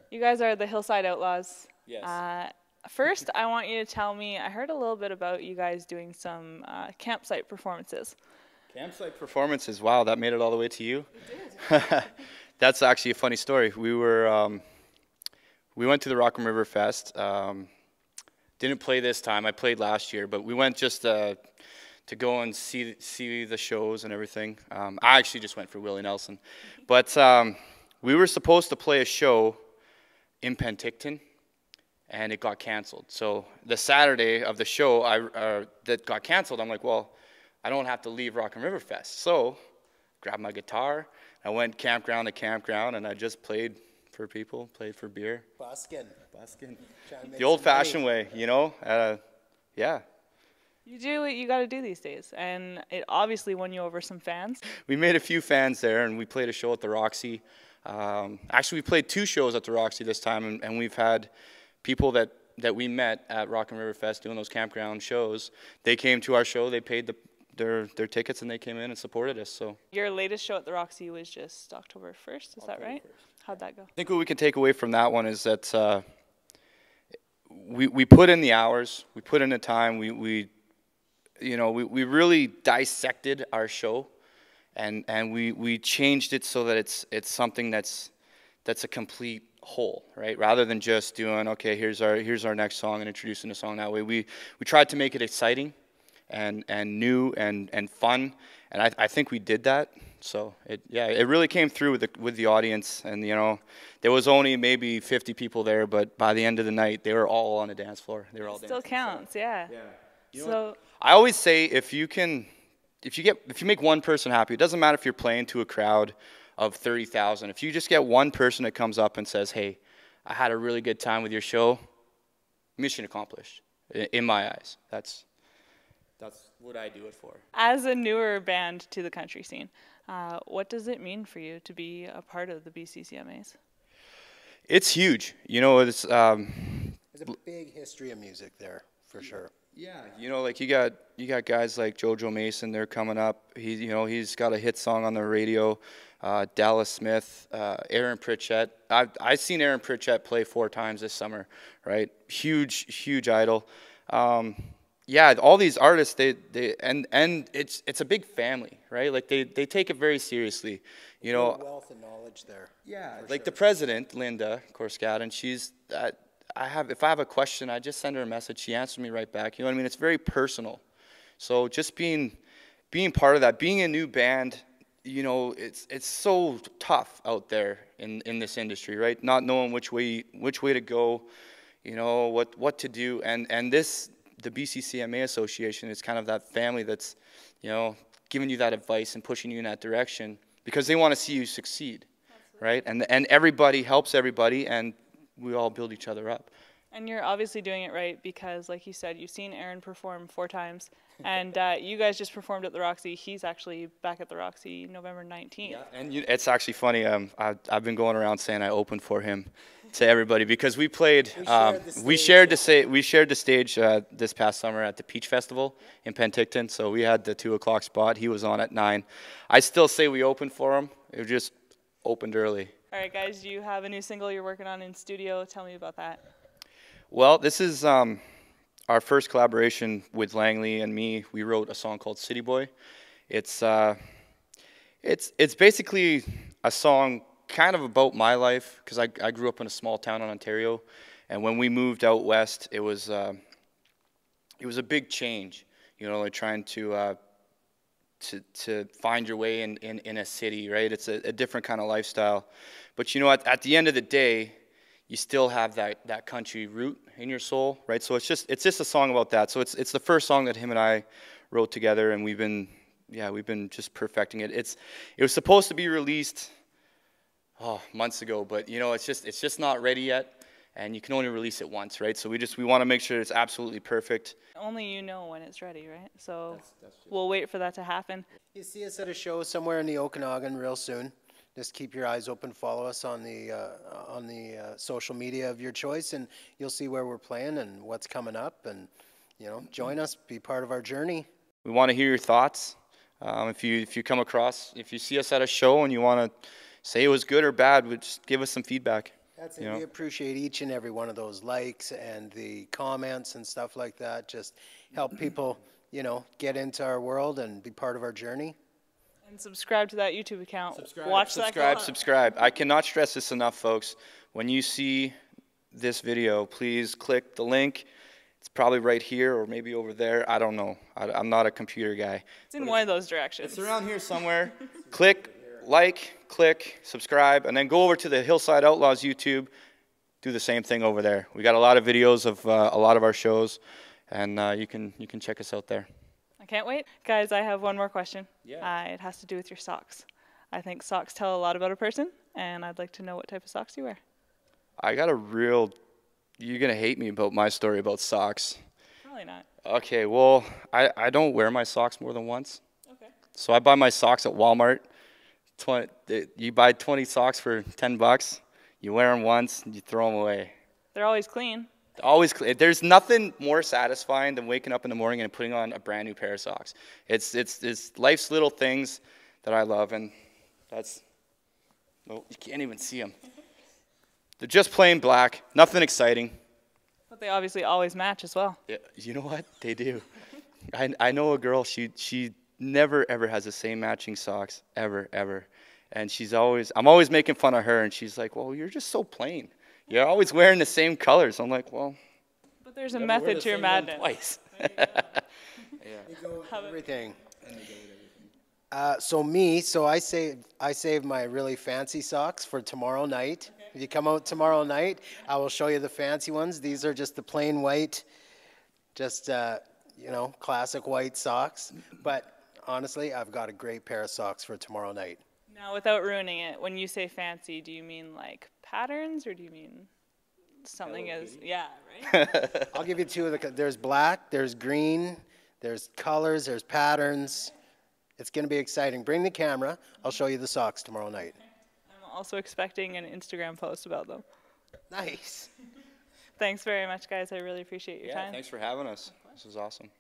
You guys are the Hillside Outlaws. Yes. First, I want you to tell me, I heard a little bit about you guys doing some campsite performances. Campsite performances. Wow, that made it all the way to you. It did. That's actually a funny story. We went to the Rock'em River Fest. Didn't play this time. I played last year, but we went just to go and see the shows and everything. I actually just went for Willie Nelson, but we were supposed to play a show in Penticton, and it got canceled. So the Saturday of the show that got canceled, I'm like, well, I don't have to leave Rock'em River Fest. So grabbed my guitar. I went campground to campground, and I just played for people, played for beer. Buskin'. The old-fashioned way, you know? Yeah. You do what you got to do these days, and it obviously won you over some fans. We made a few fans there, and we played a show at the Roxy. Actually, we played 2 shows at the Roxy this time, and we've had people that we met at Rock'em River Fest doing those campground shows. They came to our show, they paid their tickets, and they came in and supported us. So Your latest show at the Roxy was just October 1st, is that right? How'd that go? I think what we can take away from that one is that we put in the hours, we put in the time, we really dissected our show, and we changed it so that it's something that's a complete whole, right? Rather than just doing, okay, here's our next song and introducing the song that way. We tried to make it exciting and new and fun, and I think we did that. So it really came through with the audience, and there was only maybe 50 people there, but by the end of the night they were all on the dance floor. They were all dancing. Still counts, yeah. Yeah. So I always say if you make one person happy, it doesn't matter if you're playing to a crowd of 30,000. If you just get one person that comes up and says, "Hey, I had a really good time with your show," mission accomplished. In my eyes, that's what I do it for. as a newer band to the country scene, what does it mean for you to be a part of the BCCMAs? It's huge. There's a big history of music there, for sure. Yeah, like you got guys like JoJo Mason. They're coming up. He's got a hit song on the radio. Dallas Smith, Aaron Pritchett. I've seen Aaron Pritchett play 4 times this summer. Right, huge idol. Yeah, all these artists, and it's a big family, right? Like they take it very seriously. Wealth of knowledge there. Yeah, like the president, Linda Korsgaden, she's. If I have a question, I just send her a message. She answers me right back. You know what I mean? It's very personal. So just being part of that, being a new band, it's so tough out there in this industry, right? Not knowing which way to go, what to do, and the BCCMA Association is kind of that family that's, giving you that advice and pushing you in that direction because they want to see you succeed, right? And everybody helps everybody, and we all build each other up. And you're obviously doing it right because, like you said, you've seen Aaron perform 4 times, and you guys just performed at the Roxy. He's actually back at the Roxy November 19th. Yeah, and it's actually funny. I've been going around saying I opened for him to everybody because we played. We shared the stage this past summer at the Peach Festival in Penticton. So we had the 2 o'clock spot. He was on at 9. I still say we opened for him. It just opened early. All right, guys, you have a new single you're working on in studio. Tell me about that. Well, this is our first collaboration with Langley and me. We wrote a song called City Boy. It's basically a song kind of about my life because I grew up in a small town in Ontario, and when we moved out west, it was a big change. Like trying to find your way in a city, right? It's a different kind of lifestyle. But at the end of the day, you still have that country root in your soul, right? So it's just a song about that. So it's the first song that him and I wrote together, and we've been just perfecting it. It was supposed to be released months ago, but it's just not ready yet, and you can only release it once, right? So we want to make sure it's absolutely perfect. Only you know when it's ready, right? So we'll wait for that to happen. You see us at a show somewhere in the Okanagan real soon. Just keep your eyes open. Follow us on the social media of your choice, and you'll see where we're playing and what's coming up. And join us, be part of our journey. We want to hear your thoughts. If you see us at a show and you want to say it was good or bad, just give us some feedback. That's You it. know? We appreciate each and every one of those likes and the comments and stuff like that. Just help people, you know, get into our world and be part of our journey. And subscribe to that YouTube account. Subscribe, Watch that go subscribe, up. subscribe. I cannot stress this enough, folks. When you see this video, please click the link. It's probably right here or maybe over there. I don't know. I'm not a computer guy. It's in one of those directions. It's around here somewhere. Click, like, click, subscribe, and then go over to the Hillside Outlaws YouTube. Do the same thing over there. We got a lot of videos of a lot of our shows, and you can check us out there. I can't wait. Guys, I have one more question. Yeah. It has to do with your socks. I think socks tell a lot about a person, and I'd like to know what type of socks you wear. I got a real. You're gonna hate me about my story about socks. Probably not. Okay, well, I don't wear my socks more than once. Okay. So I buy my socks at Walmart. You buy 20 socks for $10. You wear them once, and you throw them away. They're always clean. Always clean. There's nothing more satisfying than waking up in the morning and putting on a brand new pair of socks. It's life's little things that I love, and that's. Oh, you can't even see them. They're just plain black, nothing exciting. But they obviously always match as well. Yeah, you know what? They do. I know a girl, she never ever has the same matching socks, ever. And I'm always making fun of her, and she's like, well, you're just so plain. You're always wearing the same colors. I'm like, well. But there's a method to your madness. Twice. Everything. So I save my really fancy socks for tomorrow night. Okay. If you come out tomorrow night, I will show you the fancy ones. These are just the plain white, just you know, classic white socks. But honestly, I've got a great pair of socks for tomorrow night. Now, without ruining it, when you say fancy, do you mean like patterns, or do you mean something right? I'll give you two of the. There's black, there's green, there's colors, there's patterns. It's going to be exciting. Bring the camera. I'll show you the socks tomorrow night. I'm also expecting an Instagram post about them. Nice. Thanks very much, guys. I really appreciate your time. Thanks for having us. This was awesome.